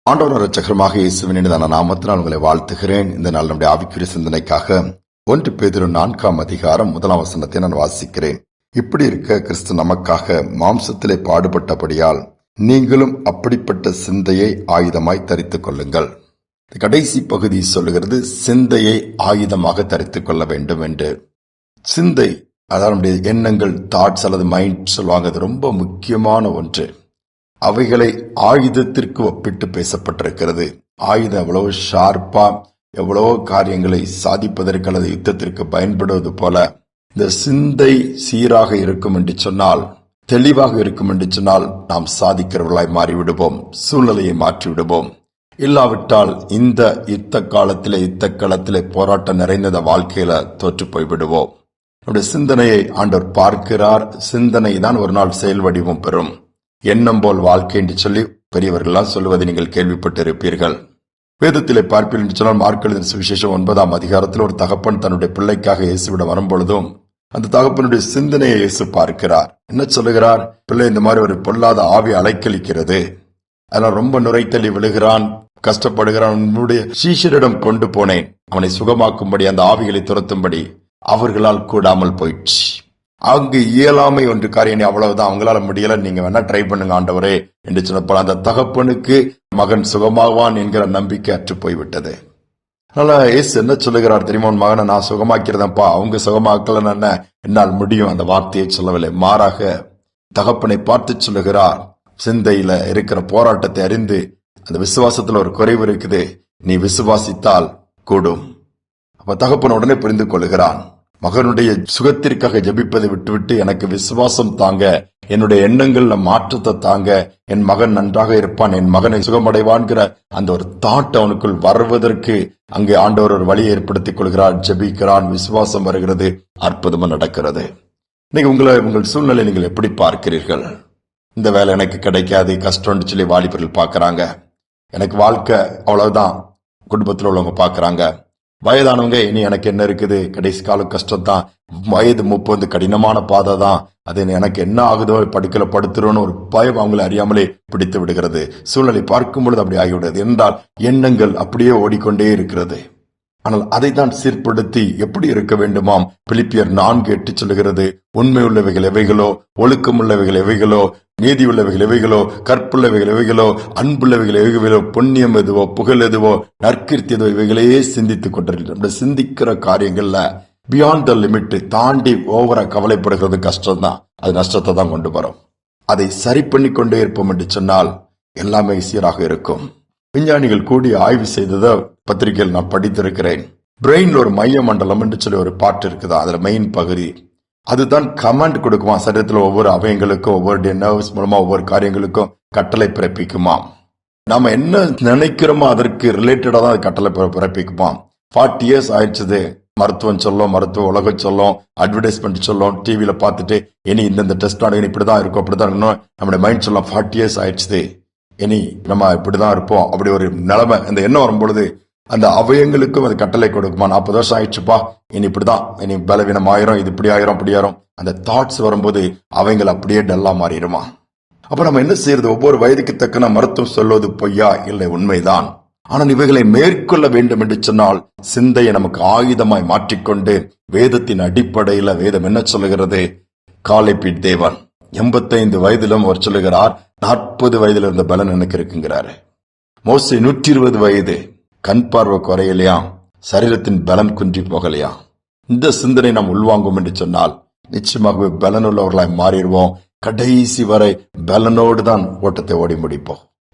ஆண்டவர் இரட்சகருமாக இயேசுவின் இனிதான நாமத்தினால் உங்களை வாழ்த்துகிறேன். இந்த நாள் நம்முடைய ஆவிக்குரிய சிந்தனைக்காக 1 பேதுரு 4 அதிகாரம் 1 வசனத்தை நான் வாசிக்கிறேன். இப்படி இருக்க கிறிஸ்து நமக்காக மாம்சத்திலே பாடுபட்டபடியால் நீங்களும் அப்படிப்பட்ட சிந்தையை ஆயுதமாய் தரித்துக் கொள்ளுங்கள். கடைசி பகுதி சொல்லுகிறது சிந்தையை ஆயுதமாக தரித்துக் கொள்ள வேண்டும் என்று. சிந்தை, அதாவது நம்முடைய எண்ணங்கள், தாட்ஸ் அல்லது மைண்ட் சொல்லுவாங்க, அது ரொம்ப முக்கியமான ஒன்று. அவைகளை ஆயுதத்திற்கு ஒப்பிட்டு பேசப்பட்டிருக்கிறது. ஆயுதம் எவ்வளவு ஷார்ப்பா எவ்வளவோ காரியங்களை சாதிப்பதற்கு அல்லது யுத்தத்திற்கு பயன்படுவது போல இந்த சிந்தை சீராக இருக்கும் என்று சொன்னால், தெளிவாக இருக்கும் என்று சொன்னால் நாம் சாதிக்கிறவர்களாய் மாறிவிடுவோம், சூழ்நிலையை மாற்றிவிடுவோம். இல்லாவிட்டால் இந்த யுத்த களத்திலே போராட்டம் நிறைந்த வாழ்க்கையில தோற்று போய்விடுவோம். நம்முடைய சிந்தனையை ஆண்டவர் பார்க்கிறார். சிந்தனை தான் ஒரு நாள் செயல் வடிவம் பெறும். எண்ணம் போல் வாழ்க்கை என்று சொல்லி பெரியவர்களால் சொல்லுவதை நீங்கள் கேள்விப்பட்டிருப்பீர்கள். வேதத்திலே பார்ப்பீர்கள் என்று சொன்னால் மார்க் எழுதின சுவிசேஷம் 9 அதிகாரத்தில் ஒரு தகப்பன் தன்னுடைய பிள்ளைக்காக இயேசுவிடம் வரும்பொழுதும் அந்த தகப்பனுடைய சிந்தனையை இயேசு பார்க்கிறார். என்ன சொல்லுகிறார்? பிள்ளை இந்த மாதிரி ஒரு பொல்லாத ஆவி அலைக்கழிக்கிறது, அதனால் ரொம்ப நுரைத்தள்ளி விழுகிறான், கஷ்டப்படுகிறான். உன்னுடைய சீஷரிடம் கொண்டு போனேன், அவனை சுகமாக்கும்படி, அந்த ஆவிகளை துரத்தும்படி. அவர்களால் கூடாமல் போயிடுச்சு. அங்கு இயலாமை ஒன்று காரியம், அவ்வளவுதான், அவங்களால முடியல, நீங்க வேணா ட்ரை பண்ணுங்க ஆண்டவரே என்று சொன்னப்போ அந்த தகப்பனுக்கு மகன் சுகமாவான் என்கிற நம்பிக்கை அற்று போய்விட்டது. அதனால இயேசு என்ன சொல்லுகிறார் தெரியுமா? உன் மகனை நான் சுகமாக்கிறதப்பா, அவங்க சுகமாக்கல என்ன என்னால் முடியும், அந்த வார்த்தையை சொல்லவில்லை. மாறாக தகப்பனை பார்த்து சொல்லுகிறார், சிந்தையில இருக்கிற போராட்டத்தை அறிந்து, அந்த விசுவாசத்துல ஒரு குறைவு இருக்குது, நீ விசுவாசித்தால் கூடும். அப்ப தகப்பன் உடனே புரிந்து கொள்கிறான். மகனுடைய சுகத்திற்காக ஜெபிப்பதை விட்டுவிட்டு எனக்கு விசுவாசம் தாங்க, என்னுடைய எண்ணங்கள்ல மாற்றத்தை தாங்க, என் மகன் நன்றாக இருப்பான், என் மகனை சுகமடைவான்கிற அந்த ஒரு தாட் அவனுக்குள் வருவதற்கு அங்கே ஆண்டவர் ஒரு வழியை ஏற்படுத்திக் கொள்கிறார். ஜெபிக்கிறான், விசுவாசம் வருகிறது, அற்புதமா நடக்கிறது. இன்னைக்கு உங்கள் சூழ்நிலை நீங்கள் எப்படி பார்க்கிறீர்கள்? இந்த வேலை எனக்கு கிடைக்காது, கஷ்டம்னு சொல்லி வாலிபர்கள் பார்க்கறாங்க. எனக்கு வாழ்க்கை அவ்வளவுதான் குடும்பத்தில் உள்ளவங்க பார்க்கறாங்க. வயதானவங்க இனி எனக்கு என்ன இருக்குது, கடைசி காலம் கஷ்டம் தான், வயது 30 கடினமான பாதை தான், அது எனக்கு என்ன ஆகுதோ, படுக்கல படுத்துறோன்னு ஒரு பயம் அவங்களை அறியாமலே பிடித்து விடுகிறது. சூழ்நிலை பார்க்கும் பொழுது அப்படி ஆகிவிடுது. என்றால் எண்ணங்கள் அப்படியே ஓடிக்கொண்டே இருக்கிறது. ஆனால் அதை தான் சீர்படுத்தி எப்படி இருக்க வேண்டுமாம்? பிலிப்பியர் 4:8 சொல்லுகிறது, உண்மை உள்ளவைகள் எவைகளோ, ஒழுக்கம் உள்ளவைகள் எவைகளோ, நீதி உள்ளவைகள் எவைகளோ, கற்புள்ளவைகள் எவைகளோ, அன்புள்ளவைகள் எவைகளோ, புண்ணியம் எதுவோ, புகழ் எதுவோ, நற்கீர்த்தி எதுவோ, இவைகளையே சிந்தித்துக் கொண்டிருக்கிறோம். சிந்திக்கிற காரியங்கள்ல பியாண்ட் த லிமிட் தாண்டி ஓவரா கவலைப்படுகிறது கஷ்டம் தான், அது நஷ்டத்தை தான் கொண்டு வரும். அதை சரி பண்ணி கொண்டே இருப்போம் என்று சொன்னால் எல்லாமே சீராக இருக்கும். விஞ்ஞானிகள் கூடி ஆய்வு செய்ததை பத்திரிகையில் நான் படித்திருக்கிறேன். பிரெயின்ல ஒரு மைய மண்டலம் என்று சொல்லி ஒரு பாட்டு இருக்குதா, அதுல மெயின் பகுதி அதுதான் கமாண்ட் கொடுக்குமா, சரீரத்தில் ஒவ்வொரு அவயங்களுக்கும், ஒவ்வொரு நர்வ்ஸ் மூலமா ஒவ்வொரு காரியங்களுக்கும் கட்டளை பிறப்பிக்குமா. நாம என்ன நினைக்கிறோமோ அதற்கு ரிலேட்டடா தான் அது கட்டளை பிறப்பிக்குமா. 40 years ஆயிடுச்சு, மருத்துவம் சொல்லும், மருத்துவ உலகம் சொல்லும், அட்வர்டைஸ்மெண்ட் சொல்லும், டிவியில பார்த்துட்டு இனி இந்த டெஸ்ட் இப்படிதான் இருக்கும், அப்படிதான் இருக்கணும், நம்முடைய மைண்ட் சொல்லும் 40 years ஆயிடுச்சு, இனி நம்ம இப்படிதான் இருப்போம். அப்படி ஒரு நிலைமை அந்த எண்ணம் வரும்பொழுது அந்த அவயங்களுக்கும் அது கட்டளை கொடுக்குமா. 40 வருஷம் ஆயிடுச்சுப்பா, இனி இப்படிதான், இனி பலவீனம் ஆயிரும், இது இப்படி ஆயிரும், அப்படி ஆயிரும். அந்த தாட்ஸ் வரும்போது அவைகள் அப்படியே டல்லா மாறிடுமா. அப்ப நம்ம என்ன செய்யறது? ஒவ்வொரு வயதுக்கு தக்கன மருத்துவம் சொல்வது பொய்யா? இல்லை, உண்மைதான். ஆனால் இவைகளை மேற்கொள்ள வேண்டும் என்று சொன்னால் சிந்தையை நமக்கு ஆயுதமாய் மாற்றிக்கொண்டு வேதத்தின் அடிப்படையில வேதம் என்ன சொல்லுகிறது? காலேபின் தேவன் 85 வயதிலும் அவர் சொல்லுகிறார், 40 வயதுல இருந்த பலன் எனக்கு இருக்குங்கிறாரு. மோசே 120 வயது, கண் பார்வை குறையலையா, சரீரத்தின் பலன் குன்றி போகலையா. இந்த சிந்தனை நாம் உள்வாங்கும் என்று சொன்னால் நிச்சயமாகவே பலனுள்ளவர்களாய் மாறிடுவோம். கடைசி வரை பலனோடு தான் ஓட்டத்தை ஓடி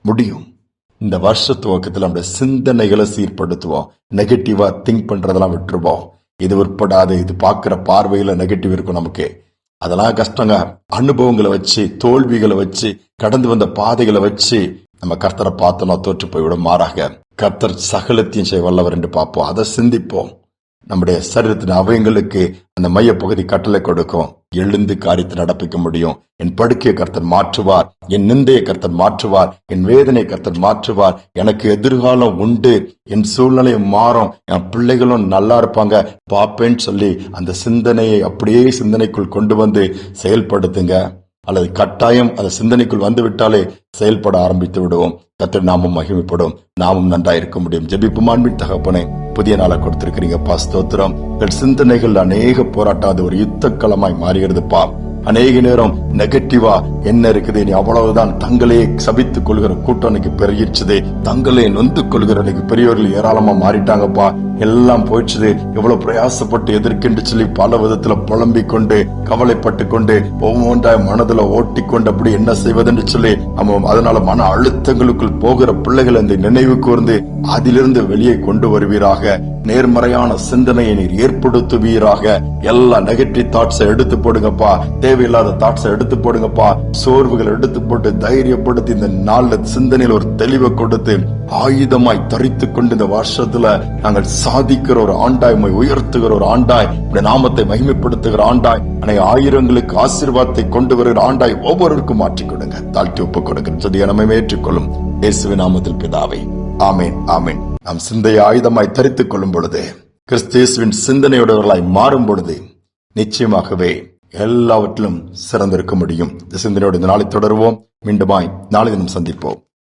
முடியும். இந்த வருஷ துவக்கத்தில் நம்முடைய சிந்தனைகளை சீர்படுத்துவோம். நெகட்டிவா திங்க் பண்றதெல்லாம் விட்டுருவோம். இது உட்படாது, இது பார்க்கிற பார்வையில நெகட்டிவ் இருக்கும் நமக்கு, அதெல்லாம் கஷ்டங்க. அனுபவங்களை வச்சு, தோல்விகளை வச்சு, கடந்து வந்த பாதைகளை வச்சு நம்ம கர்த்தரை பார்த்தோம்னா தோற்று போய்விடும். மாறாக கர்த்தர் சகலத்தையும் செய்ய வல்லவர் என்று பார்ப்போம், அதை சிந்திப்போம். நம்முடைய சரீரத்தின் அவயங்களுக்கு அந்த மைய பகுதி கட்டளை கொடுக்கும், எழுந்து காரியத்தை நடப்பிக்க முடியும். என் படுக்கையை கர்த்தர் மாற்றுவார், என் நிந்தையை கர்த்தர் மாற்றுவார், என் வேதனை கர்த்தர் மாற்றுவார், எனக்கு எதிர்காலம் உண்டு, என் சூழ்நிலையும் மாறும், என் பிள்ளைகளும் நல்லா இருப்பாங்க பாப்பேன்னு சொல்லி அந்த சிந்தனையை அப்படியே சிந்தனைக்குள் கொண்டு வந்து செயல்படுத்துங்க. அல்லது கட்டாயம் அந்த சிந்தனைக்குள் வந்துவிட்டாலே செயல்பட ஆரம்பித்து விடுவோம். கர்த்தர் நாமும் மகிமைப்படும், நாமும் நன்றாயிருக்க முடியும். ஜெபிப்பும் அன்பின் தகப்பனே, புதிய நாளை கொடுத்திருக்கிறீங்கப்பா, ஸ்தோத்திரம். சிந்தனைகள் அநேக போராட்டம் அது ஒரு யுத்த களமாய் மாறுகிறதுப்பா. அநேக நேரம் நெகட்டிவா என்ன இருக்குது, நீ அவ்வளவுதான் தங்களையே சபித்துக் கொள்கிற கூட்டம் இன்னைக்கு பெருகிடுச்சுது. தங்களே நொந்து கொள்கிற இன்னைக்கு பெரியவர்கள் ஏராளமா மாறிட்டாங்கப்பா. எல்லாம் போயிடுச்சுது. எவ்வளவு பிரயாசப்பட்டு எதிர்க்கின்று சொல்லி பல விதத்துல புலம்பிக் கொண்டு கவலைப்பட்டு கொண்டு ஒவ்வொன்றாய் மனதுல ஓட்டிக்கொண்டு அப்படி என்ன செய்வதென்று சொல்லி அதனால மன அழுத்தங்களுக்குள் போகிற பிள்ளைகள் இந்த நினைவு கூர்ந்து அதிலிருந்து வெளியே கொண்டு வருவீராக. நேர்மறையான சிந்தனையை நீர் ஏற்படுத்துவீராக. எல்லா நெகட்டிவ் தாட்ஸை எடுத்து போடுங்கப்பா, தேவையில்லாத தாட்ஸை எடுத்து போடுங்கப்பா, சோர்வுகள் எடுத்து போட்டு தைரியப்படுத்தி இந்த நாள்ல சிந்தனையில் ஒரு தெளிவை கொடுத்து ஆயுதமாய் தரித்து கொண்டு இந்த வருஷத்துல நாங்கள் சாதிக்கிற ஒரு ஆண்டாய், உயர்த்துகிற ஒரு ஆண்டாய், நாமத்தை மகிமைப்படுத்துகிற ஆண்டாய், ஆயிரங்களுக்கு ஆசீர்வாதத்தை கொண்டு வருகிற ஆண்டாய் ஒவ்வொருவருக்கும் மாற்றிக் கொடுங்க. தாழ்த்தி ஒப்புக் கொடுக்கிறேன். சதியை நம்ம ஏற்றுக்கொள்ளும் இயேசுவின் நாமத்தில் பிதாவே, ஆமேன் ஆமேன். நாம் சிந்தையை ஆயுதமாய் தரித்துக் கொள்ளும் பொழுது, கிறிஸ்துவின் சிந்தனையுடையவர்களாய் மாறும் பொழுது நிச்சயமாகவே எல்லாவற்றிலும் சிறந்திருக்க முடியும். இந்த சிந்தனையோடு இந்த நாளை தொடருவோம். மீண்டுமாய் நாளை தினம் சந்திப்போம்.